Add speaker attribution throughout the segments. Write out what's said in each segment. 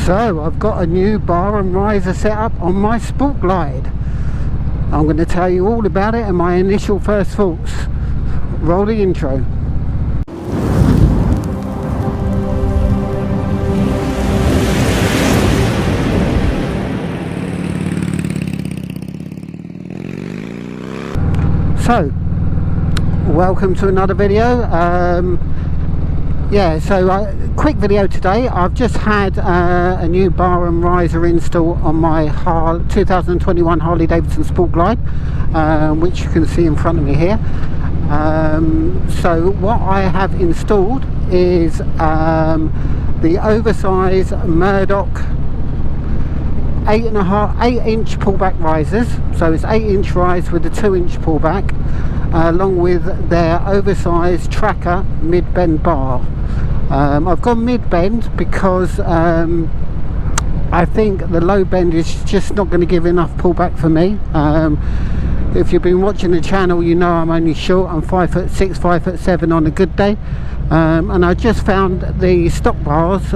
Speaker 1: So I've got a new bar and riser set up on my Sport Glide. I'm going to tell you all about it and my initial first thoughts. Roll the intro. So, welcome to another video. Quick video today. I've just had a new bar and riser install on my 2021 Harley Davidson Sport Glide, which you can see in front of me here. So what I have installed is the oversized Murdoch 8-inch pullback risers. So it's 8-inch rise with a 2-inch pullback, along with their oversized tracker mid-bend bar. I've gone mid-bend because I think the low bend is just not going to give enough pullback for me. If you've been watching the channel, you know I'm only short. I'm 5'6", 5'7" on a good day, and I just found the stock bars,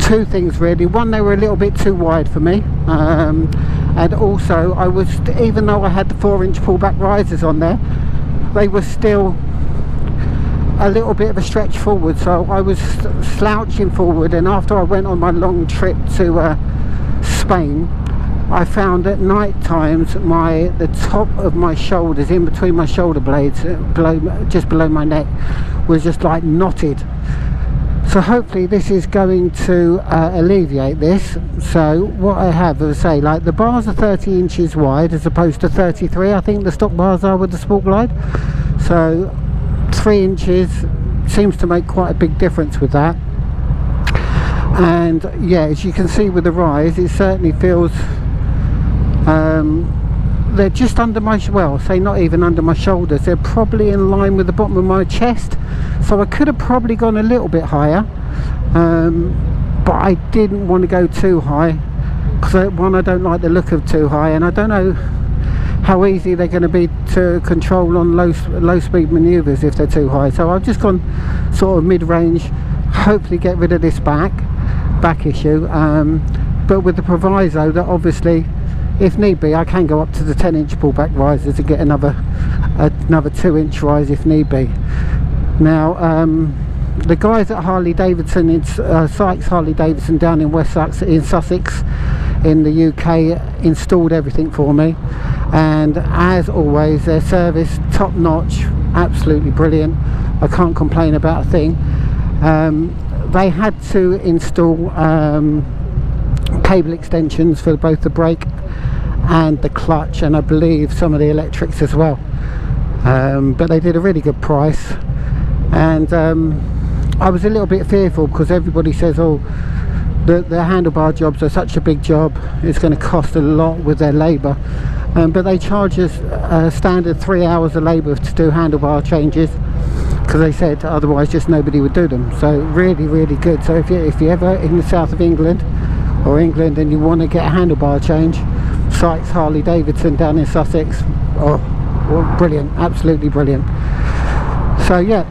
Speaker 1: two things really. One, they were a little bit too wide for me, and also I was, even though I had the 4-inch pullback risers on there, they were still a little bit of a stretch forward, so I was slouching forward. And after I went on my long trip to Spain, I found at night times the top of my shoulders, in between my shoulder blades, just below my neck, was just like knotted. So hopefully this is going to alleviate this. So what I have, as I say, like the bars are 30 inches wide as opposed to 33, I think the stock bars are with the Sport Glide. So 3 inches seems to make quite a big difference with that. And yeah, as you can see with the rise, it certainly feels they're just under my, well, say not even under my shoulders, they're probably in line with the bottom of my chest. So I could have probably gone a little bit higher, but I didn't want to go too high because, one, I don't like the look of too high, and I don't know how easy they're going to be to control on low speed maneuvers if they're too high. So I've just gone sort of mid-range, hopefully get rid of this back issue, but with the proviso that obviously if need be I can go up to the 10-inch pullback risers to get another 2-inch rise if need be. Now the guys at Harley Davidson, it's Sykes Harley Davidson down in West Sussex in the UK, installed everything for me, and as always their service top notch, absolutely brilliant. I can't complain about a thing. They had to install cable extensions for both the brake and the clutch, and I believe some of the electrics as well, but they did a really good price. And I was a little bit fearful because everybody says, oh, the handlebar jobs are such a big job, it's going to cost a lot with their labour, but they charge us a standard 3 hours of labour to do handlebar changes, because they said otherwise just nobody would do them. So really, really good. So if you're ever in the south of England or England and you want to get a handlebar change, Sykes Harley Davidson down in Sussex, oh, well, brilliant, absolutely brilliant. So yeah,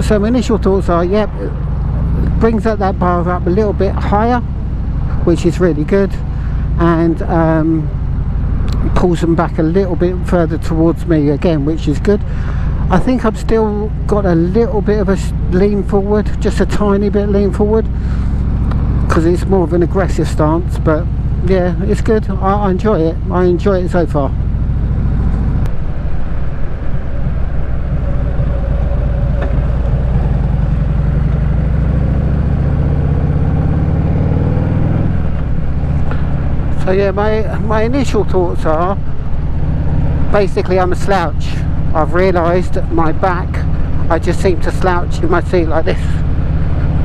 Speaker 1: some initial thoughts are, yep, brings that bar up a little bit higher, which is really good, and pulls them back a little bit further towards me again, which is good. I think I've still got a little bit of a lean forward, just a tiny bit lean forward, because it's more of an aggressive stance, but yeah, it's good. I enjoy it. I enjoy it so far. So yeah, my initial thoughts are, basically I'm a slouch. I've realised my back, I just seem to slouch in my seat like this,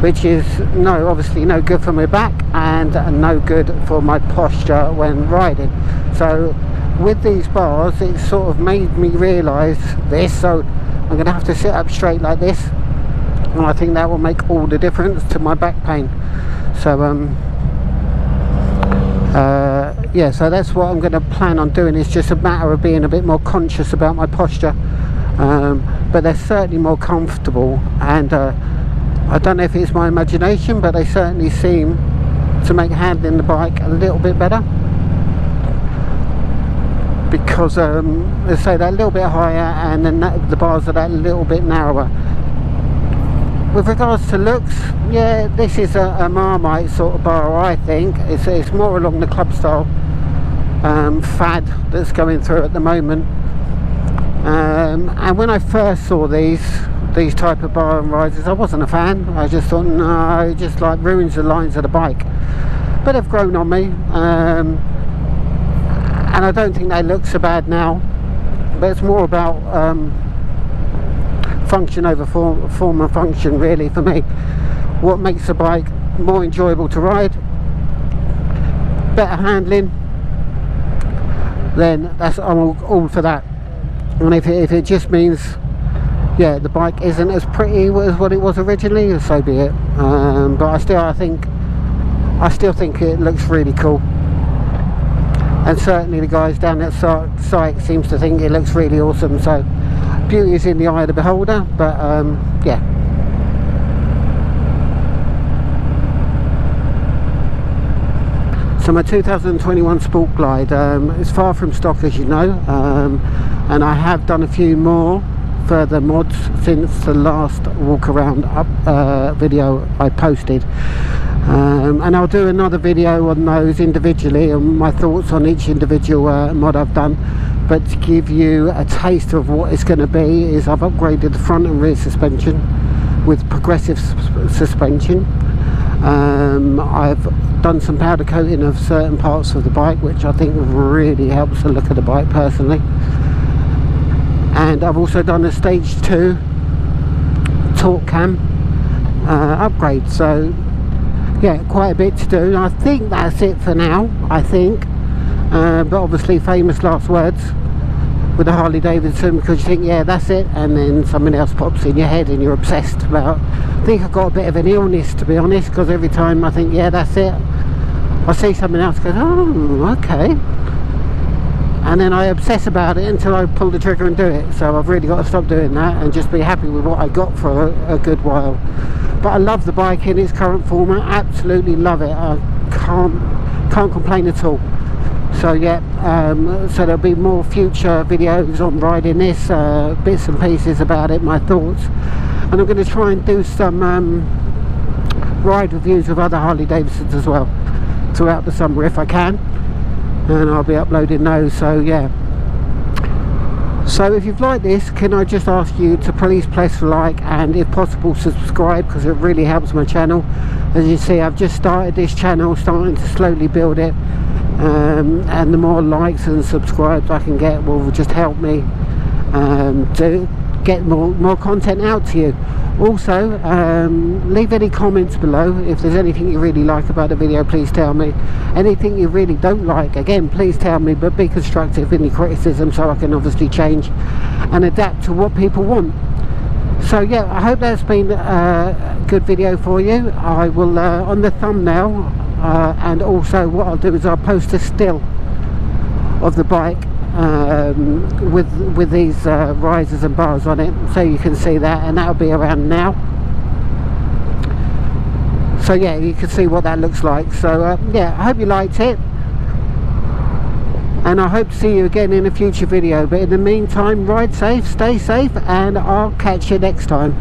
Speaker 1: which is obviously no good for my back and no good for my posture when riding. So with these bars, it sort of made me realise this, so I'm going to have to sit up straight like this, and I think that will make all the difference to my back pain. So yeah, so that's what I'm going to plan on doing. It's just a matter of being a bit more conscious about my posture, but they're certainly more comfortable, and I don't know if it's my imagination, but they certainly seem to make handling the bike a little bit better, because let's say they're a little bit higher and then the bars are that little bit narrower. With regards to looks, yeah, this is a Marmite sort of bar, I think. It's more along the club style fad that's going through at the moment. And when I first saw these type of bar and risers, I wasn't a fan. I just thought, no, it just like ruins the lines of the bike. But they've grown on me, and I don't think they look so bad now. But it's more about function over form and function, really, for me. What makes a bike more enjoyable to ride, better handling, then I'm all for that. And if it just means, yeah, the bike isn't as pretty as what it was originally, so be it. But I still think it looks really cool, and certainly the guys down at site seems to think it looks really awesome. So beauty is in the eye of the beholder, but yeah. So my 2021 Sport Glide is far from stock, as you know, and I have done a few more further mods since the last walk around video I posted, and I'll do another video on those individually and my thoughts on each individual mod I've done. But to give you a taste of what it's going to be, is I've upgraded the front and rear suspension with progressive suspension. I've done some powder coating of certain parts of the bike, which I think really helps the look of the bike personally. And I've also done a stage 2 torque cam upgrade. So yeah, quite a bit to do. I think that's it for now, I think. But obviously famous last words with the Harley Davidson, because you think, yeah, that's it, and then something else pops in your head and you're obsessed about. I think I've got a bit of an illness, to be honest, because every time I think, yeah, that's it, I see something else, go, oh, okay, and then I obsess about it until I pull the trigger and do it. So I've really got to stop doing that and just be happy with what I got for a good while. But I love the bike in its current format, absolutely love it. I can't complain at all. So yeah, so there'll be more future videos on riding this, bits and pieces about it, my thoughts, and I'm going to try and do some ride reviews of other Harley Davidsons as well throughout the summer if I can, and I'll be uploading those. So yeah, so if you've liked this, can I just ask you to please press like, and if possible subscribe, because it really helps my channel. As you see, I've just started this channel, starting to slowly build it. And the more likes and subscribes I can get will just help me to get more content out to you. Also, leave any comments below. If there's anything you really like about the video, please tell me. Anything you really don't like, again, please tell me, but be constructive in your criticism, so I can obviously change and adapt to what people want. So yeah, I hope that's been a good video for you. I will on the thumbnail, and also what I'll do is I'll post a still of the bike with these risers and bars on it, so you can see that, and that'll be around now. So yeah, you can see what that looks like. So yeah, I hope you liked it, and I hope to see you again in a future video. But in the meantime, ride safe, stay safe, and I'll catch you next time.